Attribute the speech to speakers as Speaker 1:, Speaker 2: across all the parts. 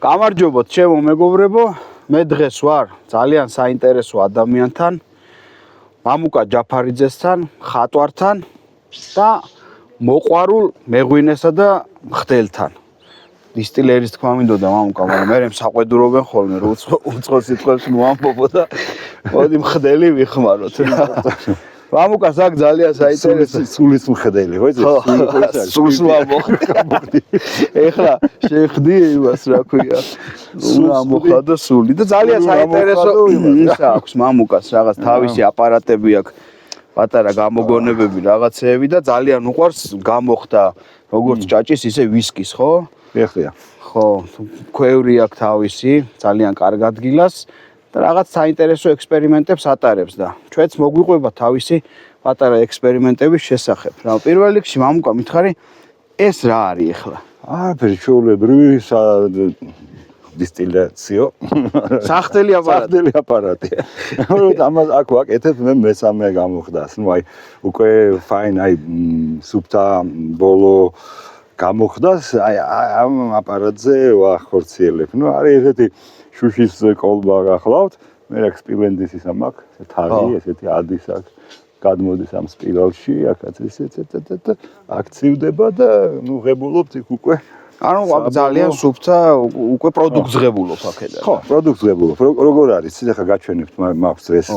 Speaker 1: გამარჯობოთ ჩემო მეგობრებო, მე დღეს ვარ ძალიან საინტერესო ადამიანთან, მამუკა ჯაფარიძესთან, ხატვართან და მოყვარულ მეღვინესა და მხდელთან. დისტილერის თქმა მინდოდა მამუკა, მაგრამ მე მსაყვედურობენ ხოლმე, რომ უცხო სიტყვებს მოამბობო და მოდი მხდელი ვიხმაროთ. მამუკა საკ ძალიან საინტერესო
Speaker 2: სულის მხედელი, ხო იცი?
Speaker 1: სულს მოხდი. ეხლა შეხდი იმას, რა ქვია. უნდა მოხადო სული და ძალიან საინტერესო ისა აქვს მამუკას, რაღაც თავისი აპარატები აქვს, პატარა გამოგონებები, რაღაცეები და ძალიან უყვარს გამოხდა როგორც ჭაჭის, ისე ვისკის, ხო?
Speaker 2: ეხლა.
Speaker 1: ხო, ქვევრი აქვს თავისი, ძალიან კარგ ადგილას. და რაღაც საინტერესო ექსპერიმენტებს ატარებს და ჩვენც მოგვიყვება თავისი პატარა ექსპერიმენტების შესახებ. რა პირველ რიგში მამუკა მითხარი ეს რა არის ახლა?
Speaker 2: არაფერი ჩვეულებრივი დისტილაციო.
Speaker 1: სახდელი
Speaker 2: აპარატი. ამას აქ ვაკეთებ მე მესამე გამოხდას. ნუ აი უკვე ფაინ აი სუფთა ბოლო გამოხდას აი ამ აპარატზე ვახორციელებ. ნუ არის ესეთი შუშის კოლბა გახლავთ, მე აქ სპილენდის ისა მაქვს, თაღი, ესეთი ადის აქ გადმოდის ამ სპირალში, აქაც ესეთი აქცივდება და ნუ ღებულობთ იქ უკვე.
Speaker 1: ანუ ძალიან სუფთა უკვე პროდუქტს ღებულობ აქედან.
Speaker 2: ხო, პროდუქტს ღებულობ. როგორ არის? ცოტა ხა გაჩვენებთ მაქვს ეს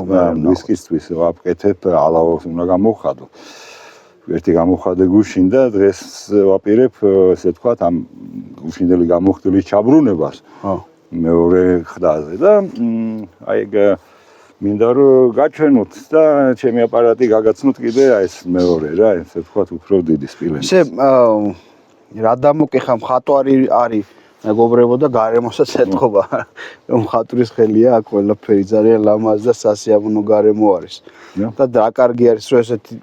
Speaker 2: ვისკისთვის ვაკეთებ, ალაოს უნდა გამოვხადო. ერთი გამოვხადე გუშინ და დღეს ვაპირებ, ესე ვთქვათ, ამ გუშინდელი გამოხდილის ჩაბრუნებას. ხო. მეორე ხდაზე და აი მინდა რომ გაჩვენოთ და ჩემი აპარატი გაგაცნოთ კიდე ეს მეორე რა, ესე ვთქვათ, უფრო დიდი სპილენდი.
Speaker 1: ესე რა დამოკეხა მხატვარი არის მეგობრებო და გარემოსაც ეთქობა. მხატვრის ხელია აქ ყველაფერი ძალიან ლამაზ და სასიამოვნო გარემო არის. და რა კარგი არის რომ ესეთი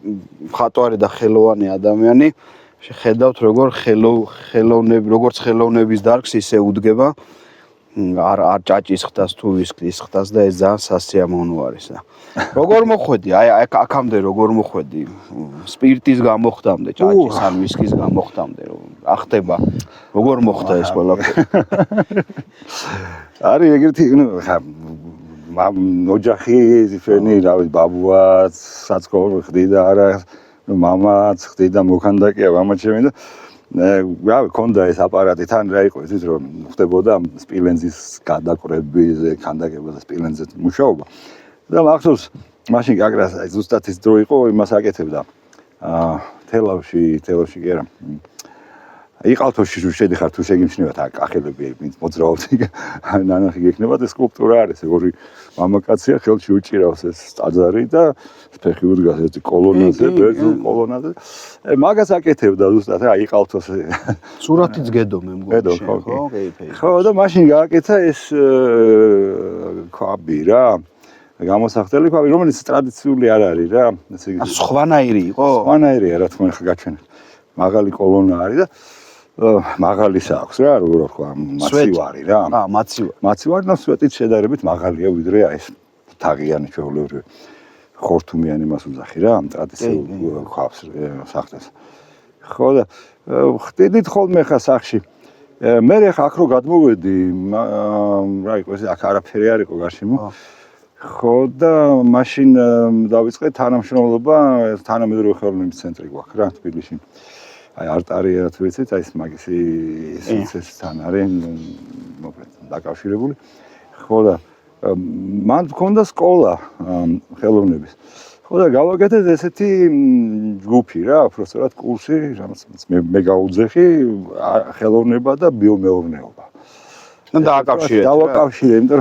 Speaker 1: მხატვარი და ხელოვანი ადამიანი შეხედავთ როგორც ხელოვნების დარგს ისე უდგება. არ ჭაჭის ხდას თუ ვისკის ხდას და ეს ძალიან სასიამოვნო არის და როგორ მოხვედი აი აქამდე როგორ მოხვედი სპირტის გამოხდამდე ჭაჭის ან ვისკის გამოხდამდე ახტება როგორ მოხდა ეს ყველაფერი
Speaker 2: არის ეგრეთი ხა ოჯახი ძიფენი რა ვიცი ბაბუაც საცხოვრ ხდიდა არა მამაც ხდიდა მოქანდაკეა მამა ჩემი და რა ქონდა ეს აპარატი თან რა იყო იცით რომ ხდებოდა სპილენძის გადაკრებაზე ქანდაკება და სპილენძზე მუშაობა და მახსოვს მაშინ გაგრას აი ზუსტად ის დრო იყო იმას აკეთებდა თელავში კი არა იყალთოში შედიხარ თუ შეგიმჩნევათ აქ კახელები მოძრაობთ ნანახი გექნება და სკულპტურა არის ორი მამაკაცია ხელში უჭირავს ეს ტაძარი და ფეხი უდგას ეს კოლონაზე ბერძნულ კოლონაზე მაგას აკეთებდა ზუსტად რა იყალთოს
Speaker 1: სურათიც გედო მე მგონი
Speaker 2: ხო და მაშინ გააკეთა ეს ქვაბი რა გამოსახდელი ქვაბი რომელიც ტრადიციული არ არის რა ესე იგი
Speaker 1: სხვანაირი იყო
Speaker 2: სხვანაირია რა თქმა უნდა გაჩვენეთ მაღალი კოლონა არის და მაღალის აქვს რა როგორ ვთქვა მაცივარი რა მაცივარი და სვეტით შედარებით მაღალია ვიდრე ეს თაღიანი ჩვეულებრივი ხორთუმიანი მას უძახი რა ამ ტრადიციულ ქვაბს სახტეს ხო და ხდიდით ხოლმე ხა სახში მე ხა აქ რო გადმოვედი რა იყო ეს აქ არაფერი არ იყო გარშემო ხო და მაშინ დავიწყე თანამშრომლობა თანამედროვე ხელოვნების ცენტრი გვაქვს რა თბილისში აი არტარია თუ ვიცით აი ეს მაგისი ეს თან არის მოკლედ დაკავშირებული ხო და მან მქონდა სკოლა ხელოვნების ხო და გავაკეთეთ ესეთი ჯგუფი რა უბრალოდ კურსი რამაც მე გავუძეხი ხელოვნება და ბიომეურნეობა
Speaker 1: და დააკავშირეთ
Speaker 2: დავაკავშირე იმიტომ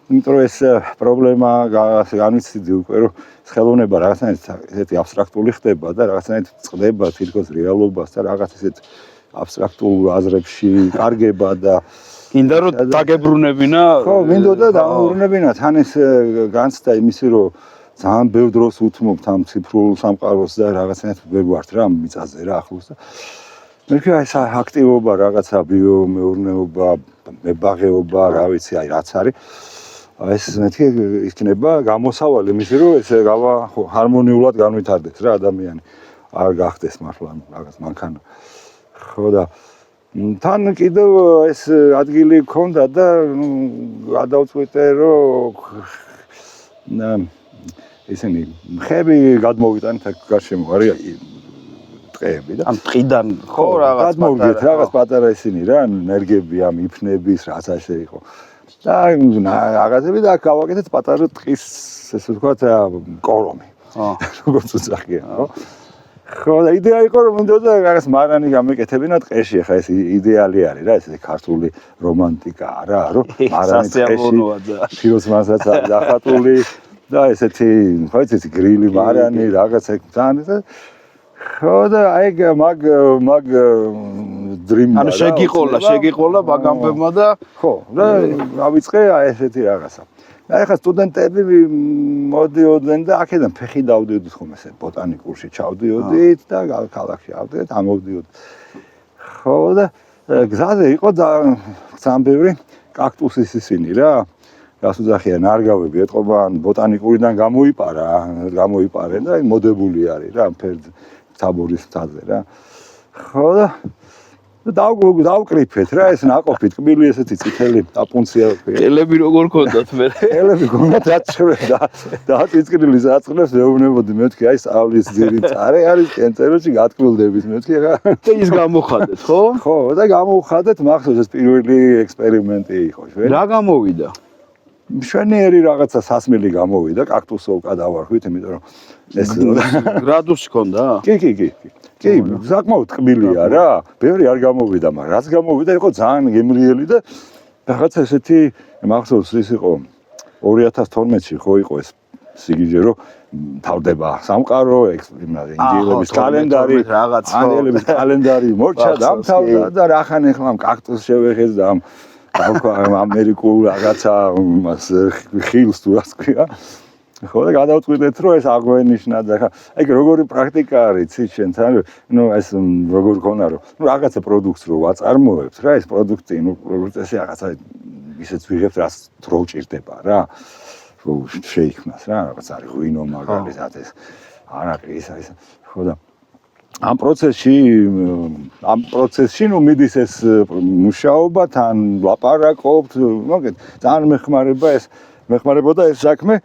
Speaker 2: რომ ეს პრობლემა განვიცდი უკვე რომ ხელოვნება რაღაცნაირად ესეთი აბსტრაქტული ხდება და რაღაცნაირად წყდება თითქოს რეალობას და რაღაც ესეთ აბსტრაქტულ აზრებში კარგება და
Speaker 1: კიდე რომ დაგებრუნებინა
Speaker 2: ხო მინდოდა დაუბრუნებინა თან ეს განცდა იმისი რომ ძალიან ბევრ დროს უთმობთ ამ ციფრულ სამყაროს და რაღაცნაირად ვერ ვართ რა მიწაზე რა ახლოს და მე ვქი აი ეს აქტივობა რაღაცა ბიომეურნეობა მებაღეობა რა ვიცი აი რაც არის ეს მეთქი იქნება გამოსავალი იმისი რომ ეს ჰარმონიულად განვითარდეს რა ადამიანი არ გახდეს მართლა რაღაც მანქანა ხო და თან კიდევ ეს ადგილი ქონდა და გადავწყვიტე რომ ისინი ხები გადმოვიტანეთ აქ გარშემო არის ტყეები და
Speaker 1: ან ტყიდან ხო
Speaker 2: რაღაც პატარა ისინი რა ნერგები ამ იფნების რაც ასე იყო და რაღაცები და აქ გავაკეთეთ პატარა ტყის ესე ვთქვათ კორომი როგორც უძახია ხო და იდეა იყო რომ მინდოდა რაღაც მარანი გამეკეთებინა ტყეში ხა ეს იდეალი არის რა ესე ქართული რომანტიკა რა რომ მარანი ტყეში ფილოსმასაც დახატული და ესეთი ხო იცი გრილი მარანი რაღაც ეგ თან ხო და აი მაგ დრიმ
Speaker 1: ანუ შეგიყოლა მაგამბებმა და
Speaker 2: ხო და ავიწყე აი ესეთი რაღაცა აი ხა სტუდენტები მოდიოდნენ და აქედან ფეხი დავდიოდით ხომ ესე ბოტანიკურში ჩავდიოდით და ქალაქში ავდიოდით ამოვდიოდით ხო და გზაზე იყო და ძალიან ბევრი კაქტუსის ისინი რა გასუძახია ნარგავები ეთყობან ბოტანიკურიდან გამოიპარენ და მოდებული არის რა ფერდ თაბორის მთაზე რა ხო და დავკრიფეთ რა ეს ნაყოფი ტკბილი ესეთი წითელი აპუნცია
Speaker 1: ელები როგორ ქონდათ მე
Speaker 2: ელები ქონდათ და წიწკრილი საწყლებს ვეუბნებოდი მეთქი აი სწავლის ძირი წარე არის კენწეროში გატკბილდებით მეთქი რა
Speaker 1: და ის გამოვხადეთ ხო
Speaker 2: ხო და გამოვხადეთ მახსოვს ეს პირველი ექსპერიმენტი იყო ჩვენ
Speaker 1: რა გამოვიდა
Speaker 2: მშვენიერი რაღაცა სასმელი გამოვიდა კაქტუსო უკადავარქვით იმიტომ რომ ეს
Speaker 1: გრადუსი ქონდა
Speaker 2: კი საკმაოდ ტკბილია რა ბევრი არ გამოვიდა მაგრამ რაც გამოვიდა იყო ძალიან გემრიელი და რაღაცა ესეთი მახსოვს ის იყო 2012-ში ხო იყო ეს სიგიჟე რომ თავდება სამყარო ინდიელების კალენდარი ანგელების კალენდარი მორჩა დამთავრდა და რახან ეხლა კაქტუსს შევეხეს და ამერიკულ რაღაცა ხილს თუ რას ქვია ხო და გადავწყვიტეთ რომ ეს აღვენიშნა და აი როგორი პრაქტიკა არის ცი შენთან ნუ ეს როგორ ქონა რომ რაღაცა პროდუქტს რო ვაწარმოებთ რა ეს პროდუქტი ნუ როგორც ესე რაღაცა ისეც ვიღებთ რაც დრო ჭირდება რა რომ შეიქმნას რა რაღაც არის ღვინო მაგალითად ეს არაყი ის ხო და ამ პროცესში ნუ მიდის ეს მუშაობა თან ლაპარაკობთ მოგეთ ძალიან მეხმარებოდა ეს საქმე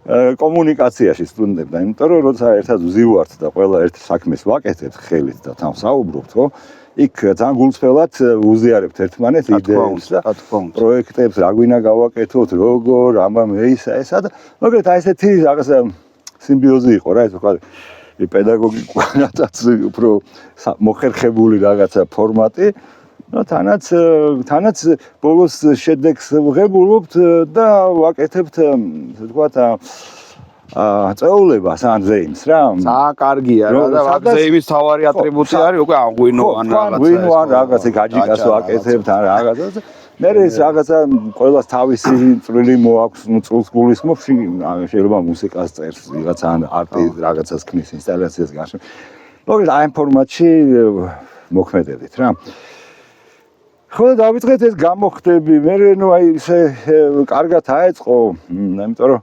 Speaker 2: კომუნიკაციაში სტუდენტებთან, იმიტომ რომ როცა ერთად ვზივართ და ყველა ერთ საქმეს ვაკეთებთ ხელით და თან საუბრობთ, ხო? იქ ძალიან გულწრფელად უზიარებთ ერთმანეთს იდეებს და პროექტებს, რა გვინდა გავაკეთოთ, როგორ, ესა და მოგეთ აი ესეთი რაღაცა სიმბიოზი იყო რა, ეს ვთქვათ, პედაგოგიკურადაც უფრო მოხერხებული რაღაცა ფორმატი და თანაც ბოლოს შედეგს ვღებულობთ და ვაკეთებთ ვთქვათ წეულებას ან ზეიმს რა.
Speaker 1: საკარგია რა და ზეიმის თავარი ატრიბუტი არის უკვე აღვინო ან რაღაცა.
Speaker 2: აღვინო ან რაღაცა გაჯიკას ვაკეთებთ ან რაღაცა. მე ეს რაღაცა ყველას თავისი წვლილი მოაქვს, ნუ წულს გულისხმობს, შეიძლება მუსიკას წერს, ვიღაცა ან არტი რაღაცას ქნის ინსტალაციას გაშენ. მოგეთ აი ამ ფორმატში მოქმედებით რა. ხო და დავიწყეთ ეს გამოხდები, მე ნუ აი ესე კარგად აეწყო, იმიტომ რომ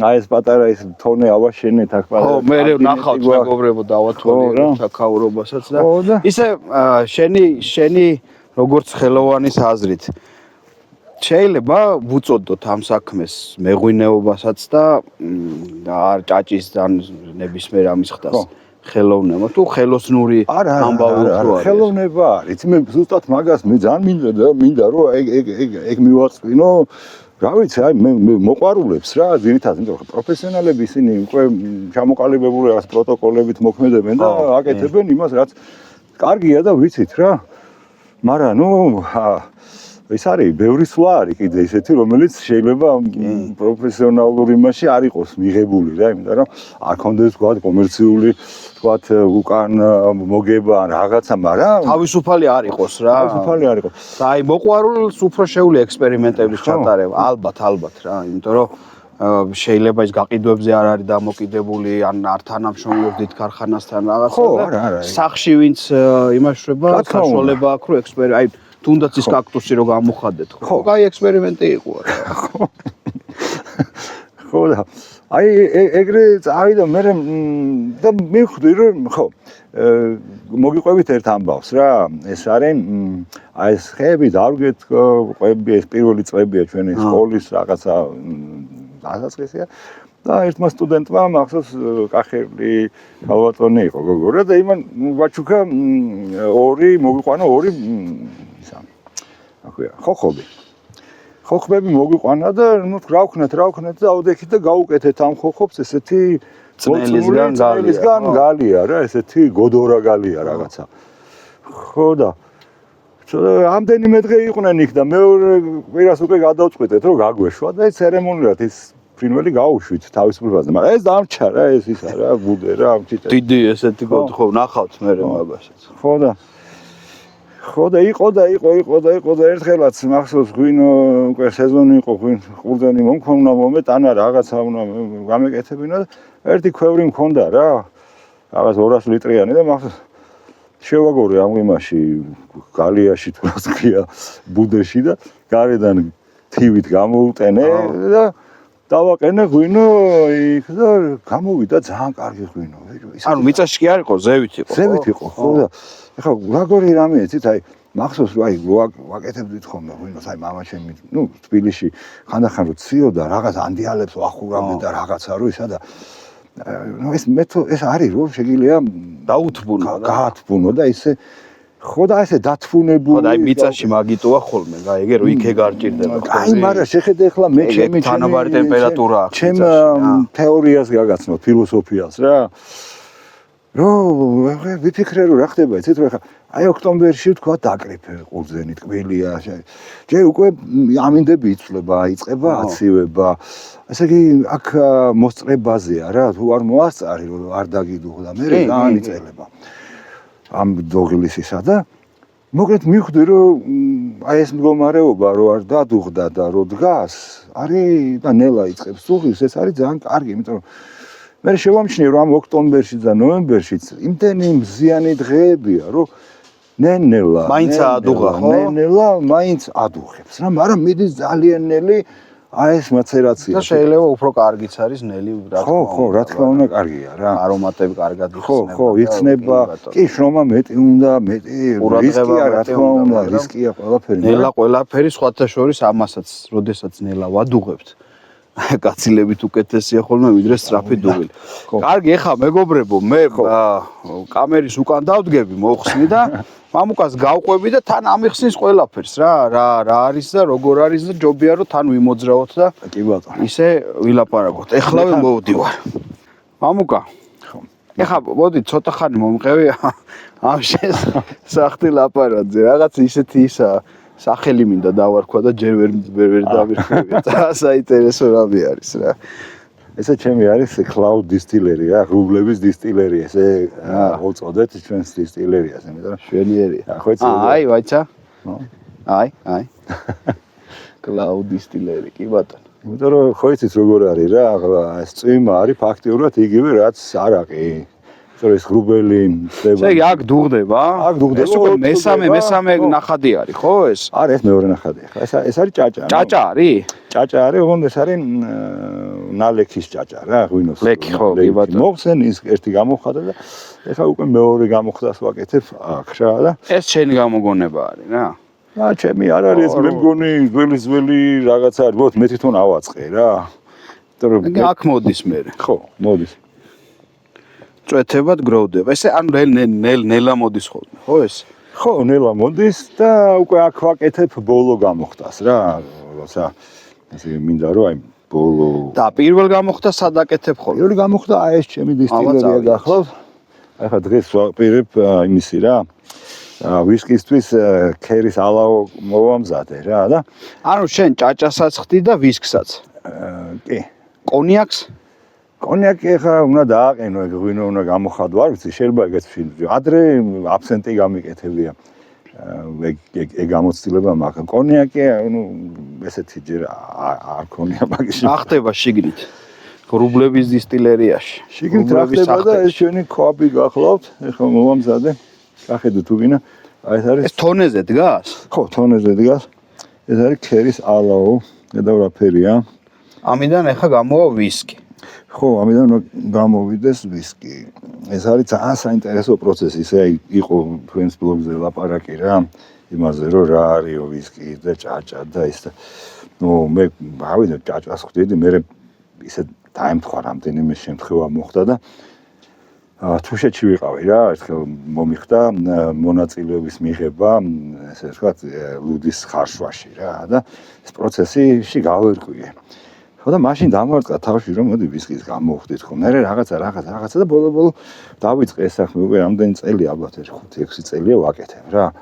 Speaker 2: აი ეს პატარა ის თონე ავაშენეთ აქ პატარა.
Speaker 1: ხო, მე ნახავთ მეგობრებო დავათვალიერე საკაურობასაც და ისე შენი როგორც ხელოვანის აზრით შეიძლება ვუწოდოთ ამ საქმეს მეღვინეობასაც და არ ჭაჭის ან ნებისმიერ ამის ხდას ხელოვნება თუ ხელოსნური ამბავი
Speaker 2: არის ხელოვნება არის მე ზუსტად მაგას მე ძალიან მინდა რომ ეგ მივაწყინო რა ვიცი აი მე მოყვარულებს რა ძირითადად იმიტომ რომ პროფესიონალები ისინი უკვე ჩამოყალიბებული რაღაც პროტოკოლებით მოქმედებენ და აკეთებენ იმას რაც კარგია და ვიცით რა მაგრამ ნუ ეს არის ბევრი სვლა არის კიდე ისეთი რომელიც შეიძლება პროფესიონალურ იმაში არ იყოს მიღებული რა იმიტომ რომ არ კონდეს თქვა კომერციული თქვა უკან მოგება ან რაღაცა მაგრამ
Speaker 1: თავისუფალი არ იყოს რა
Speaker 2: თავისუფალი არ იყოს
Speaker 1: და აი მოყვარულს უფრო შეუძლია ექსპერიმენტების ჩატარება ალბათ რა იმიტომ რომ შეიძლება ის გაყიდვებზე არ არის დამოკიდებული ან არ თანამშრომლობს დიდ ქარხანასთან რაღაცა და სახში ვინც იმაშრება საშუალება აქვს რომ აი თუნდაც ის კაქტუსი რო გამოხადეთ ხო? კაი ექსპერიმენტი იყო რა.
Speaker 2: ხო და აი ეგრე წავიდა მე და მივხვდი რომ ხო მოგიყვებით ერთ ამბავს რა ეს არის აი ეს ხეები დარგეთქო ყვები ეს პირველი წლებია ჩვენი სკოლის რაღაცა დასაწყისია და ერთმა სტუდენტმა მახსოვს კახელი ქალბატონი იყო გოგორა და იმან ვაჩუქა ორი მოგიყვანა ორი ისა აქვია ხოხბები მოგიყვანა და ნუ რა ვქნათ და აუდექით და გაუკეთეთ ამ ხოხობს ესეთი
Speaker 1: წნელისგან
Speaker 2: გალია რა ესეთი გოდორა გალია რაღაცა ხო და ამდენიმე დღე იყვნენ იქ და მეორე კვირას უკვე გადავწყვიტეთ რომ გაგვეშვა და ეს ცერემონიულად ის ფრინველი გაუშვით თავისუფლებას მაგრამ ეს დამრჩა რა ეს ისა რა ბუდე რა ამჩით
Speaker 1: დიდი ესეთი ხო ნახავთ მე მაგასაც
Speaker 2: ხო და იყო და ერთხელაც მახსოვს ღვინო უკვე სეზონი იყო ყურძენი მომქონა მომეტანა რაღაცა უნდა გამეკეთებინა და ერთი ქვევრი მქონდა რა რაღაც 200 ლიტრიანი და მახსოვს შევაგორე ამ იმაში გალიაში თუ რას ქვია ბუდეში და გარედან თივით გამოუტენე და დავაყენე ღვინო იქ და გამოვიდა ძალიან კარგი ღვინო
Speaker 1: ანუ მიწაში კი არ იყო ზევით
Speaker 2: იყო ხო და ეხლა როგორი რამე იცით აი მახსოვს რომ აი ვაკეთებდით ხოლმე ღვინოს აი მამაჩემი ნუ თბილისში ხანდახან რო ციოდა რაღაც ანდიალებს ვახურავდე და რაღაცა რო ისა და ნუ ეს არის რომ შეგიძლია გაათბუნო და ისე ხო და ესე დათბუნებული
Speaker 1: ხო და აი მიწაში მაგიტოა ხოლმე ეგე რო იქე გარჭირდება
Speaker 2: აი მაგრამ შეხედე ახლა მე ჩემი
Speaker 1: თანაბარი ტემპერატურა აქვს
Speaker 2: ჩემ თეორიას გაგაცნო ფილოსოფიას რა ვიფიქრე რომ რა ხდება იცით რომ ახლა აი ოქტომბერში თქვა დაკრიფე ყურძენი ტკბილია ჯერ უკვე ამინდები იცვლება იწყება აციება ესე იგი აქ მოსწრებაზეა რა თუ არ მოასწარი რომ არ დაგიდუღ და მე ძალიან იწელება ამ დოღლისისა და მოკლედ მივხვდი რომ აი ეს მდგომარეობა რო არ დადუღდა და რო დგას არის და ნელა იწყებს დუღილს ეს არის ძალიან კარგი იმიტომ რომ მე შევამჩნიე რომ ამ ოქტომბერში და ნოემბერშიც იმდენი მზიანი დღეებია რომ ნელა
Speaker 1: მაინც ადუღა ხო
Speaker 2: ნელა მაინც ადუღებს რა მაგრამ მიდის ძალიან ნელი აი ეს მაცერაცია
Speaker 1: და შეიძლება უფრო კარგიც არის ნელი რა თქმა უნდა
Speaker 2: ხო რა თქმა უნდა კარგია რა
Speaker 1: არომატები კარგად იხსნება
Speaker 2: ხო იცნება კი შრომა მეტი უნდა მეტი რისკია რა თქმა უნდა რისკია ყველაფერი
Speaker 1: ნელა ყველაფერი სხვათა შორის ამასაც როდესაც ნელა ვადუღებთ კაცილებით უკეთესია ხოლმე ვიდრე სწრაფი დუღილი. კარგი, ეხა მეგობრებო, მე კამერის უკან დავდგები, მოხსნი და მამუკას გავყვები და თან ამიხსნის ყველაფერს რა არის და როგორ არის და ჯობია რომ თან ვიმოძრავოთ და
Speaker 2: კი ბატონო.
Speaker 1: ისე ვილაპარაკოთ. ეხლავე მოვდივარ. მამუკა. ხო. ეხა მოდი ცოტა ხანი მომყევი ამ სახთი ლაპარაკზე. რაღაც ისეთი ისა სახელი მინდა დავარქვა და ჯერ ვერ დავირქვია. საინტერესო რამე არის რა.
Speaker 2: ესე ჩემი არის cloud distillery რა, რუბლების distillery ესე უწოდეთ ჩვენს distillery-ას, იმიტომ რომ
Speaker 1: შვენიერია.
Speaker 2: ხო იცი?
Speaker 1: აი, ვაიცა. აი. cloud distillery, კი ბატონო.
Speaker 2: იმიტომ რომ ხო იცით როგორ არის რა, ეს წვიმა არის ფაქტიურად იგივე რაც არაყი. ეს რუბელი ხდება.
Speaker 1: ესე იგი აქ დუღდება? აქ დუღდება. ეს უკვე მესამე ნახადი არის, ხო ეს?
Speaker 2: არა, ეს მეორე ნახადია. ეს არის ჭაჭა.
Speaker 1: ჭაჭა არის?
Speaker 2: ჭაჭა არის, ოღონდ ეს არის ნალექის ჭაჭა რა, ღვინოს.
Speaker 1: ლექი ხო, კი ბატონო.
Speaker 2: მოხსენ ის ერთი გამოხდა და ეხლა უკვე მეორე გამოხდას ვაკეთებ აქ რა და
Speaker 1: ეს შენი გამოგონება არის რა.
Speaker 2: ჩემი არ არის ეს მე მგონი ძველი რაღაცა არის, მოდი მე თვითონ ავაწყე რა. იმიტომ რომ
Speaker 1: აქ მოდის მე.
Speaker 2: ხო, მოდის.
Speaker 1: წვეთებად გროვდება. ესე ანუ ნელა მოდის ხოლმე, ხო ეს?
Speaker 2: ხო, ნელა მოდის და უკვე აქ ვაკეთებ ბოლო გამოხდას რა. როცა ესე მინდა რომ აი ბოლო
Speaker 1: და პირველ გამოხდას სად აკეთებ ხოლმე?
Speaker 2: პირველი გამოხდა აი ეს ჩემი დისტილერია გახლავთ. აი ხა დღეს ვაპირებ იმისი რა. ვისკისთვის ქერის ალაო მოვამზადე რა და
Speaker 1: ანუ შენ ჭაჭასაც ხდი და ვისკსაც.
Speaker 2: კი.
Speaker 1: კონიაკს?
Speaker 2: კონიაკი ხა უნდა დააყენო ეგ ღვინო უნდა გამოხადო არ ვიცი შეიძლება ეგეც ფილმი ადრე აბსენტი გამიკეთებია ეგ გამოცდილება მაგრამ კონიაკი ნუ ესეთი ჯერ არ ქონია მაგაში
Speaker 1: ახტება შიგნით რუბლების დისტილერიაში
Speaker 2: შიგნით რა ხდება და ეს ჩვენი ქვაბი გახლავთ ეხლა მოვამზადე გახედე თუ გინა აი ეს არის
Speaker 1: ეს თონეზე დგას
Speaker 2: ხო თონეზე დგას ეს არის ქერის ალაო გადავრაფერია
Speaker 1: ამიდან ეხა გამოვა ვისკი.
Speaker 2: ხო, ამიდან გამოვიდეს ვისკი. ეს არის ძალიან საინტერესო პროცესი, ესე იყო თქვენს ბლოგზე ლაპარაკი რა, იმაზე რომ რა არის ვისკი და ჭაჭა და ის და მე გავიდე ჭაჭას ხვდიდი, მე ისე დაემთხვა რამდენიმე შემთხვევა მოხდა და თუშეთში ვიყავი რა, ერთხელ მომიხდა მონაწილეობის მიღება, ესე ვთქვათ, ლუდის ხარშვაში რა და ეს პროცესში გავერკვიე. ხო და მაშინ დამარწყა თავში რომ მოდი ვისკის გამოვხდით ხო. მე რაღაცა და ბოლო დავიწყე ეს საქმე უკვე რამდენი წელი ალბათ 5-6 წელია ვაკეთებ რა.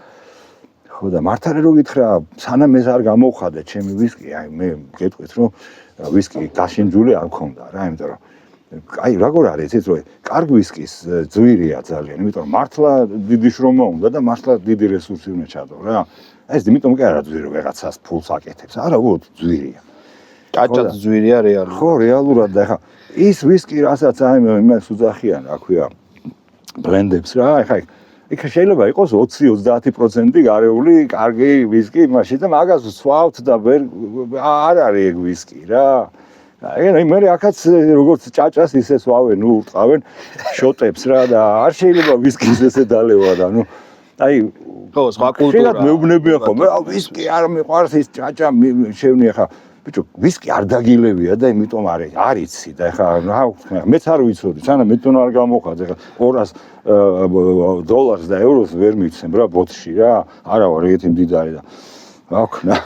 Speaker 2: ხო და მართალი რო გითხრა, სანამ ეს არ გამოვხადე ჩემი ვისკი, აი მე გეტყვით რომ ვისკი გაშინჯული არ მქონდა რა, იმიტომ რომ აი როგორ არის იცით რომ კარგი ვისკის ძვირია ძალიან, იმიტომ რომ მართლა დიდი შრომა უნდა და მართლა დიდი რესურსი უნდა ჩადო რა. ეს იმიტომ კი არა ძვირი ვიღაცას ფულს აკეთებს, არა უბრალოდ ძვირია.
Speaker 1: ჭაჭაც ძვირია რეალურად.
Speaker 2: ხო, რეალურად და ეხა ის ვისკი რასაც აი იმას უძახიან, რა ქვია, ბლენდებს რა, ეხა იქ შეიძლება იყოს 20-30% გარეული კარგი ვისკი იმაში და მაგას ვსვავთ და არ არის ეგ ვისკი რა. აი მე აქაც როგორც ჭაჭას ისე სვავენ, ურტყავენ შოტებს რა და არ შეიძლება ვისკის ესე დალევა და აი
Speaker 1: ხო, სხვა კულტურა.
Speaker 2: მეუბნებიან ხო, მე ვისკი არ მიყვარს ის ჭაჭა შევნია ხა ბიჭო, ვისკი არ დაგილებია და იმიტომ არიცი და ეხა რა ვთქვა, მეც არ ვიცოდი, სანამ მე თვითონ არ გამოვხადე, ეხა $200 და ევროს ვერ მიცემ რა ბოთში რა, არა ვარ ეგეთი მდიდარი და რა ვქნა.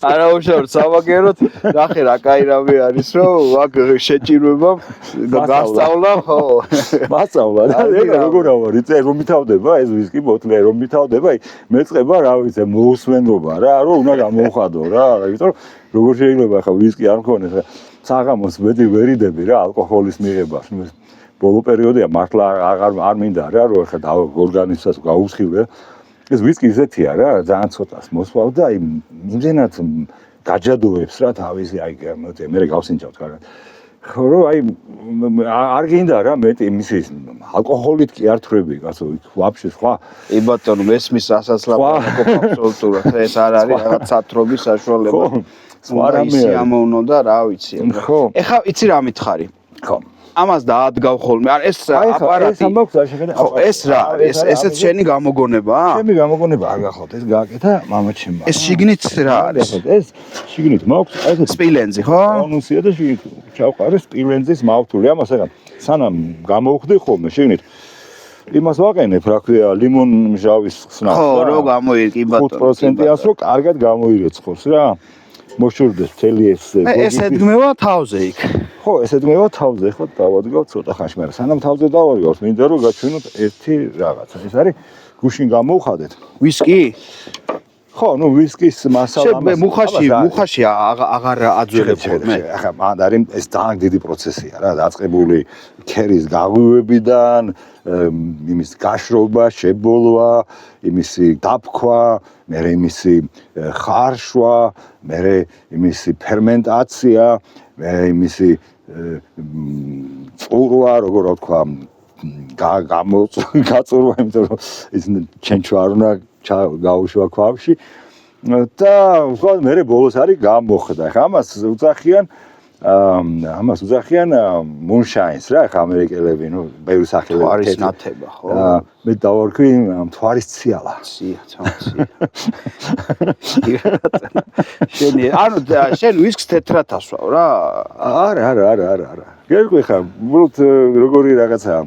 Speaker 1: არა უშავ სამაგეროთ, ნახე რა კაი რამე არის რომ აქ შეჭირვება გასწავლა ხო.
Speaker 2: მასწავლა და როგორ ავარ, იცი რომ მითავდება ეს ვისკი ბოთლი რომ მითავდება, მეწყება რა ვიცი, მოусვენობა რა, რომ უნდა გამოვხადო რა, იმიტომ რომ როგორ შეიძლება ხა ვისკი არ მქონდეს რა საღამოს ვერიდები რა ალკოჰოლის მიღებას ბოლო პერიოდია მართლა არ მინდა რა რომ ხა ორგანიზმს გაუსხილე ეს ვისკი ისეთია რა ძალიან ცოტას მოსვავ და აი იმდენად გაჯადოებს რა თავისი აი მე გავსინჯავთ კარგად ხო რომ აი არ გინდა რა მეტი იმის ალკოჰოლით კი არ თვრები კაცო ვაფშე სხვა
Speaker 1: ე ბატონო მესმის რასაც ლაპარაკობ აბსოლუტურად ეს არ არის რაღაც სათრობის საშუალება სხვა რამე ამოვნო და რა ვიცი ეხა იცი რა მითხარი
Speaker 2: ხო
Speaker 1: ამას დაადგავ ხოლმე არ ეს აპარატი ხო ეს რა ესეც შენი გამოგონებაა
Speaker 2: ჩემი გამოგონება არ გახავთ ეს გააკეთა მამაჩემმა
Speaker 1: ეს შიგნით რა არის
Speaker 2: ეს შიგნით მაქვს აი ეს
Speaker 1: სპილენძი ხო
Speaker 2: ანუსია და შიგნით ჩავყარე სპილენძის მავთული ამას ეხა სანამ გამოვხდი ხოლმე შიგნით იმას ვაყენებ რა ქვია ლიმონმჟავის ხსნას
Speaker 1: ხო რო გამოირკი ბატონო
Speaker 2: 5%-ას რო კარგად გამოირეცხოს რა მოშურდეს მთელი
Speaker 1: ეს ედგმევა თავზე იქ
Speaker 2: ხო ეს ედგმევა თავზე ხო დავადგავ ცოტა ხანში მაგრამ სანამ თავზე დავადგავ მინდა რომ გაჩვენოთ ერთი რაღაცა ეს არის გუშინ გამოვხადეთ
Speaker 1: ვისკი
Speaker 2: ხო ნუ ვისკის მასალა
Speaker 1: ამას მუხაში აღარ აძველებ ხოლმე
Speaker 2: ახლა მან არის ეს ძალიან დიდი პროცესია რა დაწყებული ქერის გაღვივებიდან იმის გაშრობა, შებოლვა, იმისი დაფქვა, მერე იმისი ხარშვა, მერე იმისი ფერმენტაცია, მერე იმისი წურვა, როგორ ვთქვა, გაწურვა, იმიტომ რომ ის ჩენჩვა არ უნდა გაუშვა ქვაბში. და ვთქვა, მერე ბოლოს არის გამოხდა. ხა ამას უძახიან moonshines რა ხა ამერიკელები ნუ ბევრი სახელი
Speaker 1: არის ნათება ხო
Speaker 2: მე დავარქვი მთვარის ციალა
Speaker 1: შენი ანუ შენ ვისკს თეთრად ასვავ რა
Speaker 2: არა გერკვი ხა უბრალოდ როგორი რაღაცა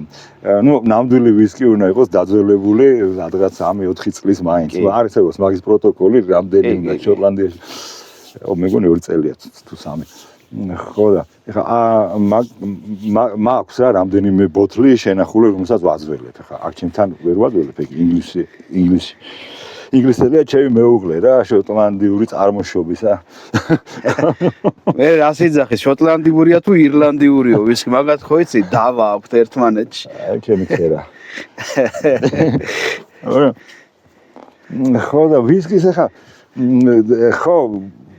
Speaker 2: ნუ ნამდვილი ვისკი უნდა იყოს დაძველებული რაღაც 3-4 წლის მაინც არის ეგოს მაგის პროტოკოლი რამდენი უნდა შოტლანდიაში მეგონი 2 წელია თუ 3 ხო და ეხა მაქვს რა რამდენიმე ბოთლი შენახული რომელსაც ვაძველებ ეხა აქ ჩემთან ვერ ვაძველებ ეგ ინგლისელია ჩემი მეუღლე რა შოტლანდიური წარმოშობისა
Speaker 1: მე რას იძახის შოტლანდიურია თუ ირლანდიურიო ვისკი მაგათ ხო იცი დავა აქვთ ერთმანეთში
Speaker 2: აი ჩემი წერა ხო და ვისკის ეხა ხო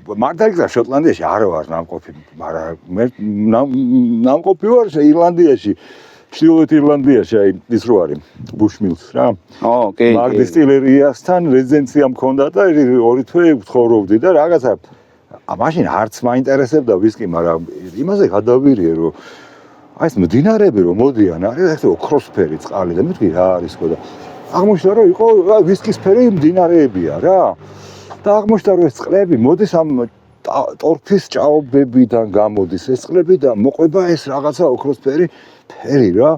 Speaker 2: მარტა შოტლანდიაში არ ვარ ნამყოფი, მაგრამ მე ნამყოფი ვარ ირლანდიაში, ჩრდილოეთ ირლანდიაში, აი ის რო არის ბუშმილს რა.
Speaker 1: კი.
Speaker 2: მაგ დისტილერიასთან რეზიდენცია მქონდა და 2 თვე ვცხოვრობდი და რაღაცა მაშინ არც მაინტერესებდა ვისკი, მაგრამ იმაზე გადავირიე, რომ აი ეს მდინარეები რომ მოდიან, არის ეს ოქროსფერი წყალი და მეთქი რა არის ხო და აღმოჩნდა რომ იყო ვისკისფერი მდინარეებია რა. და აღმოჩნდა რომ ეს წყლები მოდის ამ ტორფის ჭაობებიდან გამოდის ეს წყლები და მოყვება ეს რაღაცა ოქროსფერი ფერი რა.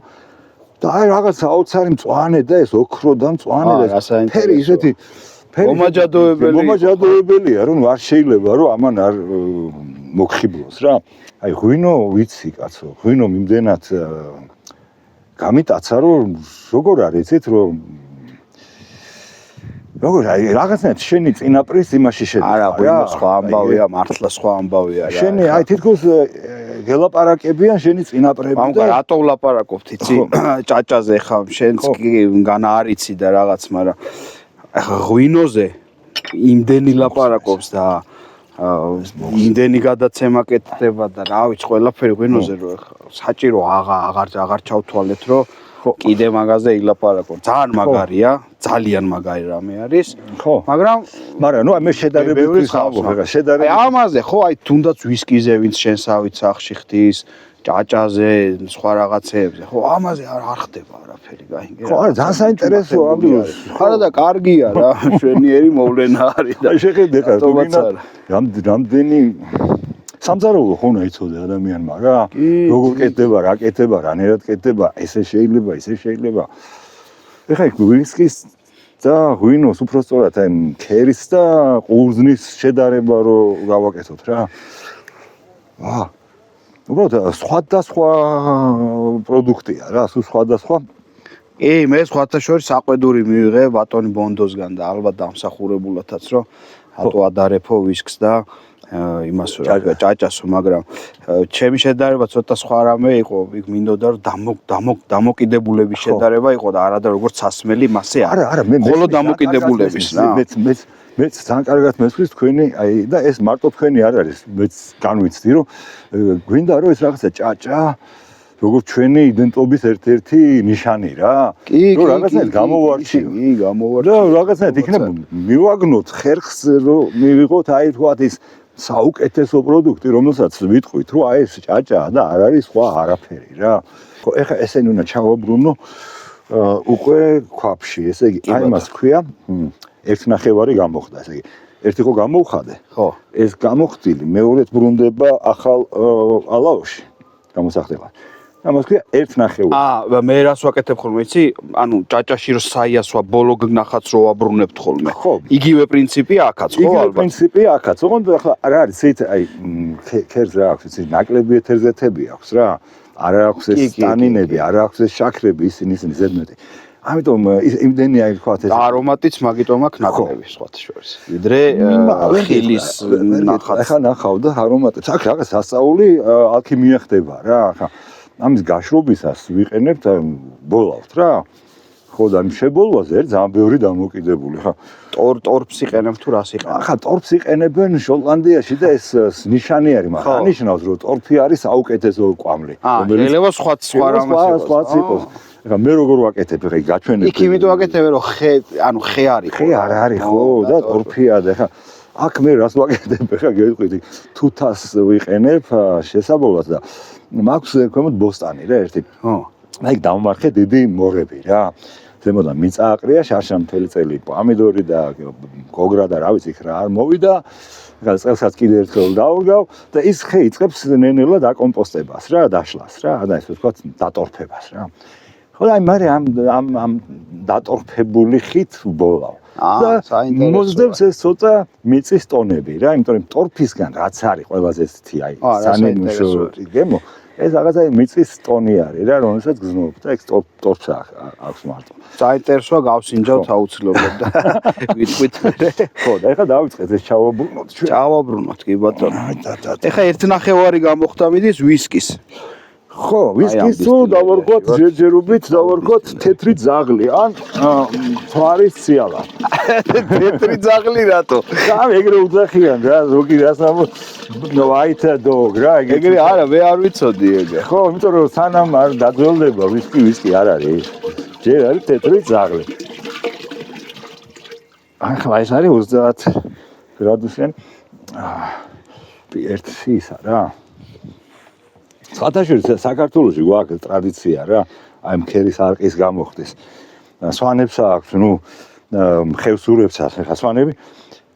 Speaker 2: და აი რაღაცა აუცარი მწვანე და ეს ოქრო და მწვანე და ფერი ისეთი მომაჯადოებელია რომ არ შეიძლება რომ ამან არ მოგხიბლოს რა. აი ღვინო ვიცი კაცო, ღვინო მიმდენად გამიტაცა რომ როგორ არის იცით რომ როგორ აი რაღაცნაირად შენი წინაპრის იმაში შედება
Speaker 1: არა ღვინო სხვა ამბავია, მართლა სხვა ამბავია რა.
Speaker 2: შენი აი თითქოს გელაპარაკებიან შენი წინაპრები და
Speaker 1: მაგრამ რატო ვლაპარაკობთ იცი ჭაჭაზე ხა შენც კი განა არიცი და რაღაც მაგრამ ახლა ღვინოზე იმდენი ლაპარაკობს და იმდენი გადაცემა კეთდება და რა ვიცი ყველაფერი ღვინოზე რო საჭირო აღარ ჩავთვალეთ რომ კიდე მაგაზე ილაპარაკო. ძალიან მაგარია, ძალიან მაგარი რამე არის.
Speaker 2: ხო.
Speaker 1: მაგრამ
Speaker 2: ნუ მე შედარებისთვის ხავ, შედარებით.
Speaker 1: აი ამაზე ხო, აი თუნდაც ვისკიზე ვინც შენსავით სახში ხდის, ჭაჭაზე, სხვა რაღაცეებზე. ხო, ამაზე არ ხდება არაფერი, გაიგე.
Speaker 2: ხო, არა, ძალიან საინტერესოა ამ დროს.
Speaker 1: არა და კარგია რა, შვენიერი მოვლენა არის და
Speaker 2: შეხედე ხარ, თუ გინდა რამდენი სამზარეულო ხო უნდა იცოდე ადამიანმა რა. როგორ კეთდება, რა კეთდება, რანაირად კეთდება, ესე შეიძლება, ისე შეიძლება. ეხლა ვისკის და ღვინოს უბრალოდ აი ქერის და ყურძნის შედარება რო გავაკეთოთ რა. უბრალოდ სხვადასხვა პროდუქტია რა, სულ სხვადასხვა.
Speaker 1: მე სხვათა შორის საყვედური მივიღე ბატონი ბონდოსგან და ალბათ დამსახურებულათაც რომ რატო ადარებო ვისკს და იმას რა ჭაჭასო, მაგრამ ჩემი შედარება ცოტა სხვა რამე იყო, იქ მინდოდა რომ დამოკიდებულების შედარება იყო და არა და როგორც სასმელი მასე
Speaker 2: არა მე
Speaker 1: მხოლოდ დამოკიდებულების რა.
Speaker 2: მეც ძალიან კარგად მესხვის თქვენი აი და ეს მარტო თქვენი არ არის, მეც განვიცდი რომ გვინდა რომ ეს რაღაცა ჭაჭა როგორც ჩვენი იდენტობის ერთ-ერთი ნიშანი რა. რომ რაღაცნაირად გამოვარჩიო. და რაღაცნაირად იქნება მივაგნოთ ხერხს რომ მივიღოთ აი თქვათ ის საუკეთესო პროდუქტი რომელსაც ვიტყვით რომ აი ეს ჭაჭაა და არ არის სხვა არაფერი რა. ხო ეხლა ესენი უნდა ჩავაბრუნო უკვე ქვაფში, ესე იგი აი მას ქვია 1.5 გამოხდა, ესე იგი ერთი ხო გამოვხადე.
Speaker 1: ხო.
Speaker 2: ეს გამოხდილი მეორედ ბრუნდება ახალ ალაოში გამოსახდება. ამას ქვია 1.5.
Speaker 1: მე რას ვაკეთებ ხოლმე, იცი? ანუ ჭაჭაში რო საიასვა ბოლო გნახაც რო ვაბრუნებთ ხოლმე. იგივე პრინციპია აქაც, ხო ალბათ?
Speaker 2: იგივე პრინციპია აქაც. ოღონდ ახლა რა არის, იცით, აი ქერს რა აქვს, იცი, ნაკლები ეთერზეთები აქვს რა. არ აქვს ეს ტანინები, არ აქვს ეს შაქრები, ისინი ზედმეტი. ამიტომ იმდენი აი თქვათ ეს
Speaker 1: არომატიც მაგიტომ აქვს ნაკლები სხვათა შორის. ვიდრე ხილის ნახაც.
Speaker 2: ახლა ნახავ და არომატიც აქ რაღაც სასწაული ალქიმია ხდება რა. ახლა ამის გაშრობისას ვიყენებთ ბოლავთ რა. ხო და შებოლვაზე ძალიან ბევრი დამოკიდებული ხა.
Speaker 1: ტორფს იყენებთ თუ რას იყენებთ?
Speaker 2: ახლა ტორფს იყენებენ შოტლანდიაში და ეს ნიშანი არის, მაგრამ ანიშნავს რომ ტორფი არის საუკეთესო კვამლი.
Speaker 1: შეიძლება სხვა რამე
Speaker 2: იყოს. ეხლა მე როგორ ვაკეთებ ეხლა გაჩვენებ.
Speaker 1: იქ იმიტომ ვაკეთებ რომ ხე არის.
Speaker 2: ხე არ არის ხო და ტორფია და ეხლა აქ მე რას ვაკეთებ ეხლა გეტყვით თუთას ვიყენებ შესაბოლოად და მაქვს ქვემოთ ბოსტანი რა ერთი.
Speaker 1: ხო.
Speaker 2: აი დავმარხე დიდი მორები რა. ზემოდან მიწა აყრია, შარშა მთელი წელი პომიდორი და გოგრა და რა ვიცი რა არ მოვიდა. ეხლა წელსაც კიდე ერთხელ დავურგავ და ის ხე იწყებს ნენელა დაკომპოსტებას რა, დაშლას რა, და ესე ვთქვათ დატორფებას რა. ხო და აი მე ამ დატორფებული ხით ვბოლავ. და მოსდევს ეს ცოტა მიწის ტონები რა, იმიტომ რომ ტორფისგან რაც არის ყველაზე ცეთი აი სანიმუშო გემო ეს რაღაცა მიწის ტონი არის რა, რომელსაც გზნობ და ეს ტორფს აქვს მარტო.
Speaker 1: საინტერესოა გავსინჯავთ აუცილებლად და ვიტყვით მე.
Speaker 2: ხო და ეხლა დავიწყეთ ეს ჩავაბრუნოთ ჩვენ.
Speaker 1: ჩავაბრუნოთ კი ბატონო. ეხლა 1.5 გამოხდა მიდის ვისკის.
Speaker 2: ხო, ვისკის თუ დავარქოთ ჯერჯერობით დავარქოთ თეთრი ძაღლი ან თვარის ციალა.
Speaker 1: თეთრი ძაღლი რატო?
Speaker 2: ამ ეგრე უძახიან რა, ზოგი რას ამბობს white dog რა,
Speaker 1: ეგრე არა, მე არ ვიცოდი ეგრე.
Speaker 2: ხო, იმიტომ რომ სანამ არ დაძველდება ვისკი არ არის. ჯერ არის თეთრი ძაღლი. ახლა ეს არის 30 გრადუსიანი. ერთი ისა რა. Საერთაშორისო საქართველოში გვაქვს ტრადიცია რა, აი მქერის არყის გამოხდის. სვანებს აქვს, ნუ ხევსურებს ახლა სვანები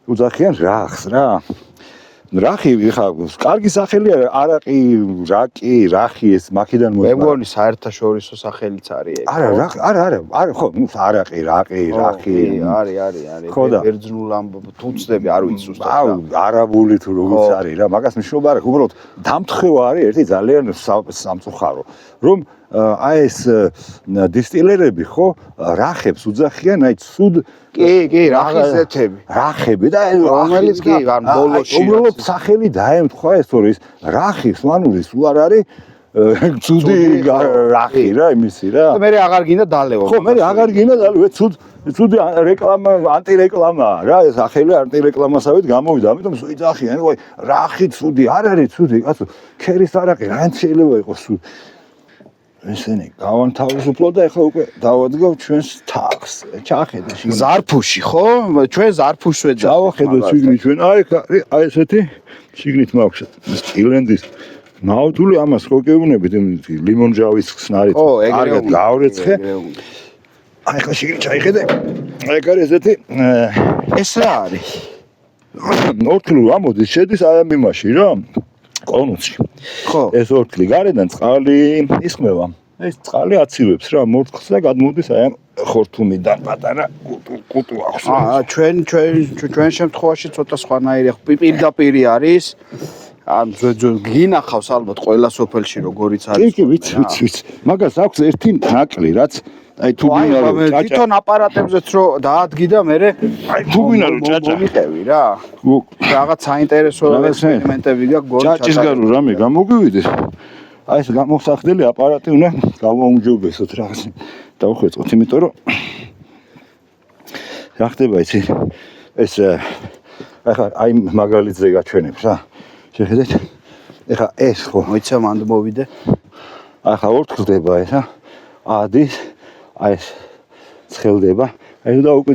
Speaker 2: უძახიან რახს რა. რახი ხა კარგი სახელია არაყი, რაკი, რახი ეს მაქედან
Speaker 1: მე მგონი საერთაშორისო სახელიც არის ეგ.
Speaker 2: არა, ხო, ნუ არაყი, რაკი,
Speaker 1: არის. ბერძნულ ამბობ თუ ვწდები არ ვიცი ზუსტად.
Speaker 2: აუ, არაბული თუ როგორც არის რა, მაგას მნიშვნელობა არ აქვს, უბრალოდ დამთხევა არის ერთი ძალიან სამწუხარო, რომ აი ეს დისტილერები ხო რახებს უძახიან აი ცუდ
Speaker 1: კი რახიზეთები
Speaker 2: რახები და
Speaker 1: რომელიც კი ან ბოლოში
Speaker 2: უბრალოდ სახელი დაემთხვა ეს თორე ის რახი სვანური სულ არ არის ცუდი რახი რა იმისი რა
Speaker 1: და მე აღარ გინდა დალევა
Speaker 2: ხო მე აღარ გინდა დალევა ცუდი რეკლამა ანტირეკლამაა რა ეს სახელი ანტირეკლამასავით გამოვიდა ამიტომ ვიძახიან ვაი რახი ცუდი არ არის ცუდი კაცო ქერის არაყი რა შეიძლება იყოს ცუდი ესენი გავანთავისუფლო და ეხლა უკვე დავადგავ ჩვენს თავს. ჩახედე შიგნით.
Speaker 1: ზარფუში ხო? ჩვენ ზარფუშს ვეძახით.
Speaker 2: დავახედოთ შიგნით ჩვენ. აი ესეთი შიგნით მაქვს სტილენდის ნაუთული ამას ხო გეუბნებით ლიმონჯავის ხსნარით. კარგად გავრეცხე. აი ხა შიგნით ჩაიხედე. აი კარი ესეთი
Speaker 1: ეს რა არის?
Speaker 2: 4 კილო ამოდის შედის აი ამ იმაში რა. კონუსში. ხო. ეს 4 კილი გარედან წყალი ისხმევა. ეს წყალი აცივებს რა მორთქლს და გადმოდის აი ამ ხორთუმიდან პატარა კუტუ აქვს.
Speaker 1: ჩვენ შემთხვევაში ცოტა სხვანაირი პირდაპირ არის. ან გინახავს ალბათ ყველა სოფელში როგორიც არის.
Speaker 2: კი, ვიცი. მაგას აქვს ერთი ნაკლი რაც აი თუ გინდა რომ
Speaker 1: თვითონ აპარატებზეც რო დაადგი და მე
Speaker 2: აი თუ გინდა რომ ჭაჭა
Speaker 1: მიყევი რა. რაღაც საინტერესო ექსპერიმენტები გაქვს გორ
Speaker 2: ჭაჭის გარო რამე გამოგივიდეს. აი ეს გამოსახდელი აპარატი უნდა გავაუმჯობესოთ რაღაც. დავხვეწოთ, იმიტომ რომ რა ხდება იცი? ეს ახლა აი მაგალითზე გაჩვენებს რა. შეხედეთ? ეხლა ეს ხო
Speaker 1: მოიცა მანდ მოვიდე.
Speaker 2: ახლა ორთქლდება ეს რა. ადის აი ეს ცხელდება. აი და უკვე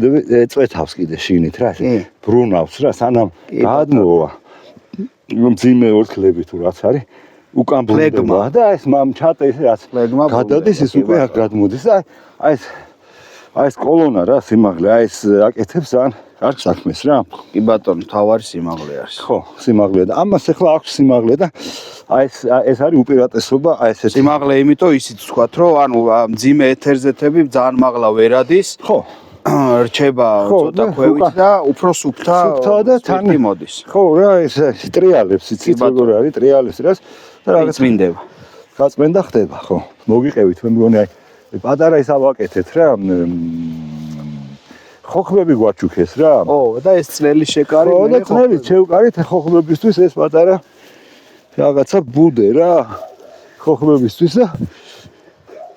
Speaker 2: წვეთავს კიდე შიგნით რა ეს ბრუნავს რა სანამ გადმოვა. რომ ძიმე ორთქლები თუ რაც არის უკან ბრუნდება და ეს ჩატე ეს რაც გადადის ის უკვე აქ გადმოდის და აი ეს კოლონა რა სიმაღლე აი ეს აკეთებს ან კარგ საქმეს რა.
Speaker 1: კი ბატონო, თავარი სიმაღლე არის.
Speaker 2: ხო, სიმაღლე და ამას ახლა აქვს სიმაღლე და აი ეს არის უპირატესობა, აი ესეთი.
Speaker 1: სიმაღლე იმიტომ ისიც ვთქვათ, რომ ანუ მძიმე ეთერზეთები ძალიან მაღლა ვერ ადის.
Speaker 2: ხო.
Speaker 1: რჩება ცოტა ქვევით და უფრო სუფთა
Speaker 2: და თან
Speaker 1: მოდის.
Speaker 2: ხო, რა ეს ტრიალებს იცით როგორ არის ტრიალებს რას
Speaker 1: და რაღაც მინდება.
Speaker 2: გაწმენდა ხდება, ხო. მოგიყევით მე მგონი აი პატარა ის ავაკეთეთ რა. ხოხბები გვაჩუქეს რა.
Speaker 1: ო, და ეს წნელი შეკარი
Speaker 2: მე. ხო, და წნელი შევკარით ხოხბებისთვის ეს პატარა რაღაცა ბუდე რა. ხოხბებისთვის და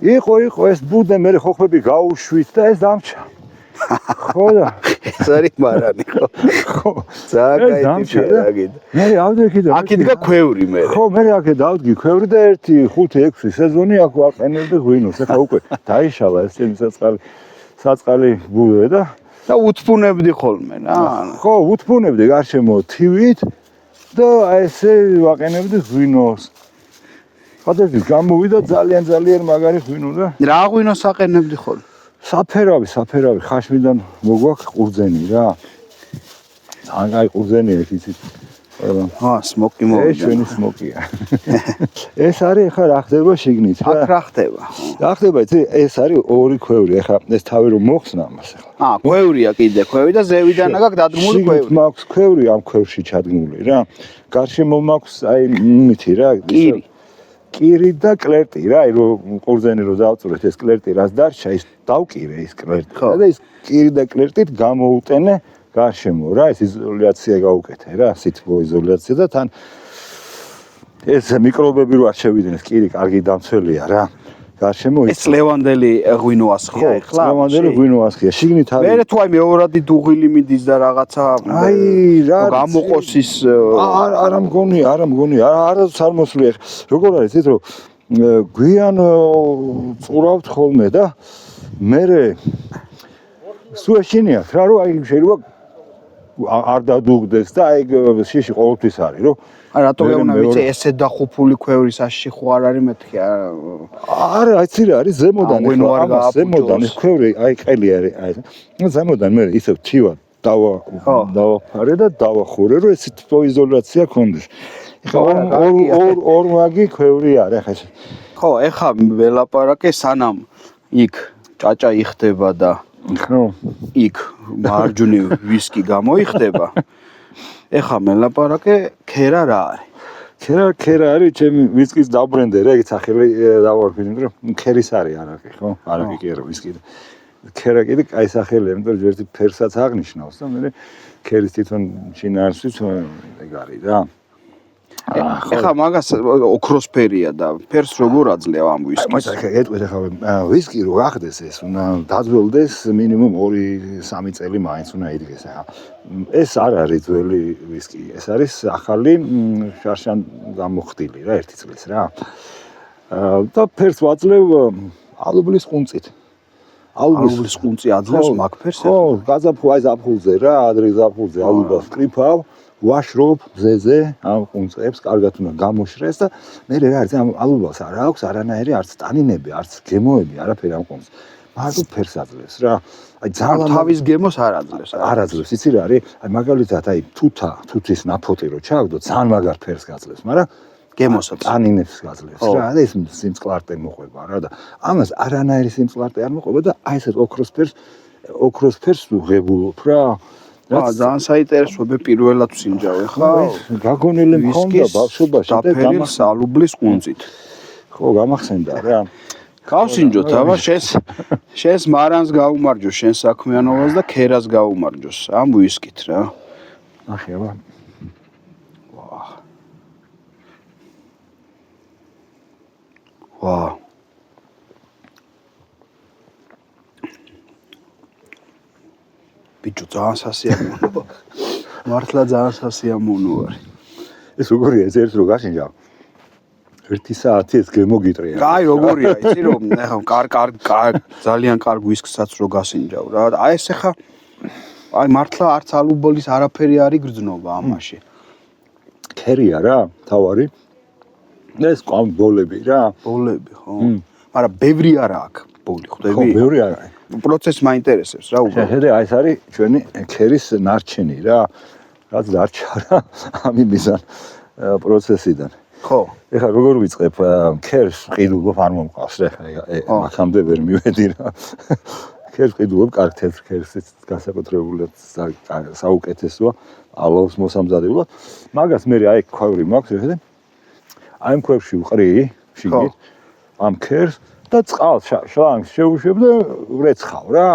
Speaker 2: იყო ეს ბუდე მე ხოხბები გაუშვით და ეს დამჭა. ხო და
Speaker 1: ეს არის მარანი ხო. ხო. ძალიან კაი დაგიდა.
Speaker 2: მე ავდექი და
Speaker 1: აქიდგა ქვევრი მე.
Speaker 2: ხო, მე აქე დავდგი ქვევრი და 1-5-6 სეზონი აქ ვაყენებდი ღვინოს. ახლა უკვე დაიშალა ეს ჩემი საწყალი ბუდე და
Speaker 1: უთფუნებდი ხოლმე რა.
Speaker 2: ხო, უთფუნებდი გარშემო თივით და ესე ვაყენებდი ღვინოს. ხადები გამოვიდა ძალიან მაგარი ღვინო და
Speaker 1: რა ღვინოს აყენებდი ხოლმე?
Speaker 2: საფერავი, ხაშმიდან მოგვაქვს ყურძენი რა. ძალიან კაი ყურძენია ეს იცით.
Speaker 1: სმოკი მოვიდა.
Speaker 2: ეს ჩვენი სმოკია. ეს არის ახლა რა ხდება შიგნით რა.
Speaker 1: აქ რა ხდება?
Speaker 2: რა ხდება იცი? ეს არის ორი ქვევრი. ახლა ეს თავი რომ მოხსნა ამას ახლა.
Speaker 1: ქვევრია კიდე, ქვევრი და ზევიდან აქ დადგმული ქვევრი.
Speaker 2: შიგნით მაქვს ქვევრი ამ ქვევში ჩადგმული რა. გარშემო მაქვს აი მითი რა. კირი და კლერტი რა, აი რომ ყურძენი რო დავწურეთ ეს კლერტი რაც დარჩა ის დავკირე ის კლერტი და ის კირი და კლერტით გამოუტენე გარშემო რა ეს იზოლაცია გავუკეთე რა სითბო იზოლაცია და თან ეს მიკრობები რო არ შევიდნენ ეს კირი კარგი დამცველია რა გარშემო
Speaker 1: ეს ლევანდელი ღვინო ასხია
Speaker 2: ეხლა ლევანდელი ღვინო ასხია შიგნით არის
Speaker 1: მე თუ აი მეორადი დუღილი მიდის და რაღაცა
Speaker 2: აი რა
Speaker 1: გამოყოს ის
Speaker 2: არა მგონი არასდროს არ მოსვლია როგორ არის ის რომ გვიან წურავთ ხოლმე და მე სულ ეშინიათ რა რომ აი შეიძლება არ დადუღდეს და აი შიში ყოველთვის არის რომ
Speaker 1: აი რატო გეუბნა ვიცი ესე დახუფული ქვევრი საშიში ხო არ არის მეთქი
Speaker 2: არა აიცი რა არის ზემოდან ზემოდან ეს ქვევრი აი ყელი არის აი ზემოდან მე ისევ თივა დავაფარე და დავახურე რომ ეს იზოლაცია კონდეს ორ ვაგი ქვევრი არის ახლა
Speaker 1: ხო ეხა ველაპარაკე სანამ იქ ჭაჭა იხდება და
Speaker 2: ხო
Speaker 1: იქ მარჯვნივ ვისკი გამოიხდება ეხა მელაპარაკე ქერა რა არის
Speaker 2: ქერა არის ჩემი ვისკის დაბრენდე რა იგი სახელი დავარქვი იმიტომ რომ ქერის არის არაკი ხო არაკი კი არა ვისკი ქერა კიდე კაი სახელია იმიტომ რომ ერთი ფერსაც აღნიშნავს და მე ქერის თვითონ შინაარსიც ეგ არის რა
Speaker 1: ეხა მაგას ოქროსფერია და ფერს როგორ აძლევ ამ ვისკის
Speaker 2: მაგრამ ეხა ეტყვით ეხა ვისკი რო ახდეს ეს უნდა დაძველდეს მინიმუმ 2-3 წელი მაინც უნდა იდგეს ეხა ეს არ არის ძველი ვისკი ეს არის ახალი შარშან გამოხდილი რა 1 წლის რა და ფერს ვაძლევ ალუბლის ყუნწით ალუბლის
Speaker 1: ყუნწი აძლევს მაგ ფერს
Speaker 2: ხო გაზაფხულ აი ზაფხულზე რა ადრე ზაფხულზე ალუბას ვკრიფავ ვაშრობ მზეზე ამ ყუნწებს კარგად უნდა გამოშრეს და მე რა არის ამ ალუბალს არ აქვს არანაირი არც ტანინები არც გემოები არაფერი ამ ყუნწს მარტო ფერს აძლევს რა აი ძალიან
Speaker 1: თავის გემოს არ აძლევს
Speaker 2: არ აძლევს იცი რა არის აი მაგალითად აი თუთის ნაფოტი რო ჩავდო ძალიან მაგარ ფერს გაძლევს მაგრამ
Speaker 1: გემოსაც
Speaker 2: ტანინებს გაძლევს რა და ეს სიმწყლარტე მოყვება რა და ამას არანაირი სიმწყლარტე არ მოყვება და აი ეს ოქროსფერს ვღებულობ რა
Speaker 1: ძალიან საინტერესოა მე პირველად ვსინჯავე ხა
Speaker 2: გაგონილი მქონდა ბავშვობაში
Speaker 1: და ფერილს ალუბლის ყუნწით
Speaker 2: ხო გამახსენდა რა
Speaker 1: გავსინჯოთ აბა შენს მარანს გაუმარჯოს შენ საქმიანობას და ქერას გაუმარჯოს ამ ვისკით რა
Speaker 2: ნახე აბა ვა
Speaker 1: ბიჭო ძალიან სასიამოვნო მართლა ძალიან სასიამოვნო არის
Speaker 2: ეს როგორია ეს ერთ რო გაშინჯავ 1 საათი ეს გემოგიტრია
Speaker 1: კაი როგორია იცი რომ კარგ ძალიან კარგ ვისკსაც რო გასინჯავ რა აი ეს ხა აი მართლა არც ალუბოლის არაფერი არ იგრძნობა ამაში
Speaker 2: ქერია რა თავარი ეს ყამ ბოლები რა
Speaker 1: ბოლები ხო მაგრამ ბევრი არა აქვს ბოლი ხვდები
Speaker 2: ხო ბევრი არა
Speaker 1: პროცესი მაინტერესებს რა უბრალოდ
Speaker 2: შეხედე აი ეს არის ჩვენი ქერის ნარჩენი რა რაც დარჩა რა ამ იმისან პროცესიდან
Speaker 1: ხო
Speaker 2: ეხლა როგორ ვიწყებ ქერს ყიდულობ არ მომყავს რა აქამდე ვერ მივედი რა ქერს ყიდულობ კარგ თეთრ ქერსიც განსაკუთრებულად საუკეთესოა ალოს მოსამზადებლად მაგას მე აი ქვევრი მაქვს შეხედე აი ამ ქვევში ვყრი შიგნით ამ ქერს და წყალს შლანგს შევუშვებ და ვრეცხავ რა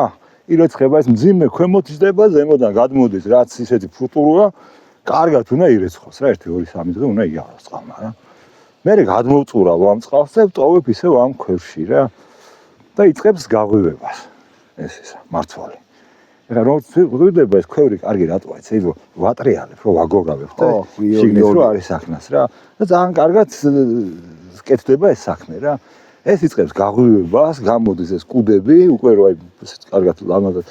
Speaker 2: ირეცხება ეს მძიმე ქვემოთ იდება ზემოდან გადმოდის რაც ისეთი ფუტუროა კარგად უნდა ირეცხოს რა 1-2-3 დღე უნდა იაროს წყალმა რა მე გადმოვწურავ ამ წყალს და ვტოვებ ისევ ამ ქვევში რა და იწყებს გაღვივებას ეს ისა მართვალი ეხლა რომ ვიდება ეს ქვევრი კარგი რატოა იცი ვატრიალებ რომ ვაგორავებ და შიგნით რო არის საქმეს რა და ძალიან კარგად კეთდება ეს საქმე რა ეს იწყებს გაღვივებას, გამოდის ეს კუდები, უკვე რო აი ესეთ კარგად ლამაზად.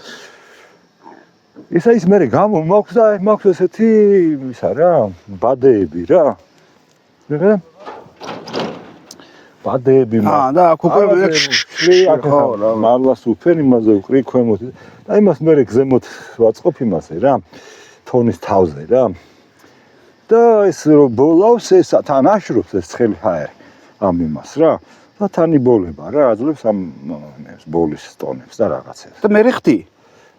Speaker 2: ისა ის მე მაქვს ესეთი ისა რა, ბადეები რა. ნახე? ბადეები მაქვს.
Speaker 1: და აქ უკვე
Speaker 2: ხო რა, მალას უფენ იმაზე ვყრი ქვემოთ. და იმას მე გზემოთ ვაწყობ იმასე რა. თონის თავზე რა. და ეს რო ბოლავს ეს თან აშრობს ეს ცხელი ჰაერი ამ იმას რა. და თანი ბოლება რა აძლევს ამ ბოლის ტონებს და რაღაცებს.
Speaker 1: და მე ხდი?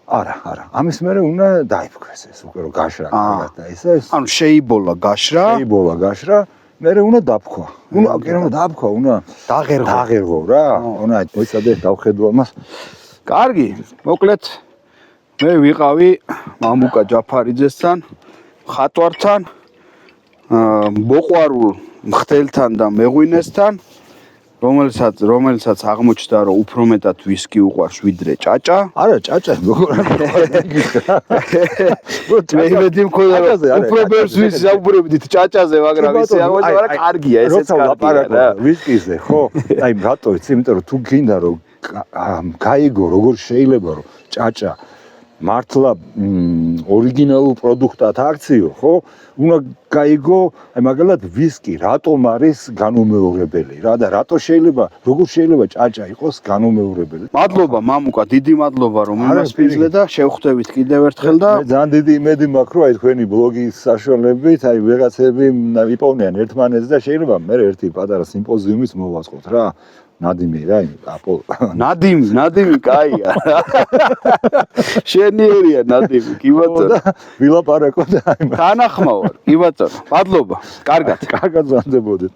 Speaker 2: არა. ამის მერე უნდა დაიფქვეს ეს უკვე რო გაშრა კარგად და ეს
Speaker 1: ანუ შეიბოლა გაშრა, მერე უნდა დაფქვა. უნდა დაფქვა, უნდა დაღერღო რა. უნდა მოიცადე დავხედო ამას. კარგი, მოკლედ მე ვიყავი მამუკა ჯაფარიძესთან, ხატვართან, მოყვარულ მხტელთან და მეღვინესთან, რომელსაც აღმოჩნდა რომ უფრო მეტად ვისკი უყვარს ვიდრე ჭაჭა.
Speaker 2: არა, ჭაჭა როგორ გიქრა.
Speaker 1: მე იმედი მქონდა რომ უფრო ბევრს ვისაუბრებდით ჭაჭაზე, მაგრამ ისე აღმოჩნდა რა კარგია, ესეც კარგია.
Speaker 2: ვისკიზე, ხო? აი რატო იცი, იმიტომ რომ თუ გინდა რომ გაიგო როგორ შეიძლება რომ ჭაჭა მართლა ორიგინალურ პროდუქტად აქციო, ხო? უნდა გაიგო, აი მაგალითად ვისკი რატომ არის განუმეორებელი რა და რატო შეიძლება, როგორ შეიძლება ჭაჭა იყოს განუმეორებელი.
Speaker 1: მადლობა მამუკა, დიდი მადლობა რომ იმასპინძლე და შევხვდებით კიდევ ერთხელ და
Speaker 2: მე ძალიან დიდი იმედი მაქვს, რომ აი თქვენი ბლოგის საშუალებით, აი ვიღაცები იპოვნიან ერთმანეთს და შეიძლება მე ერთი პატარა სიმპოზიუმიც მოვაწყოთ რა. ნადიმი რა,
Speaker 1: ნადიმი კაია. შენიერია ნადიმი, კი ბატონო.
Speaker 2: ვილაპარაკო და აი
Speaker 1: თანახმავარ, კი ბატონო. მადლობა. კარგად.
Speaker 2: კარგად ზანდებოდეთ.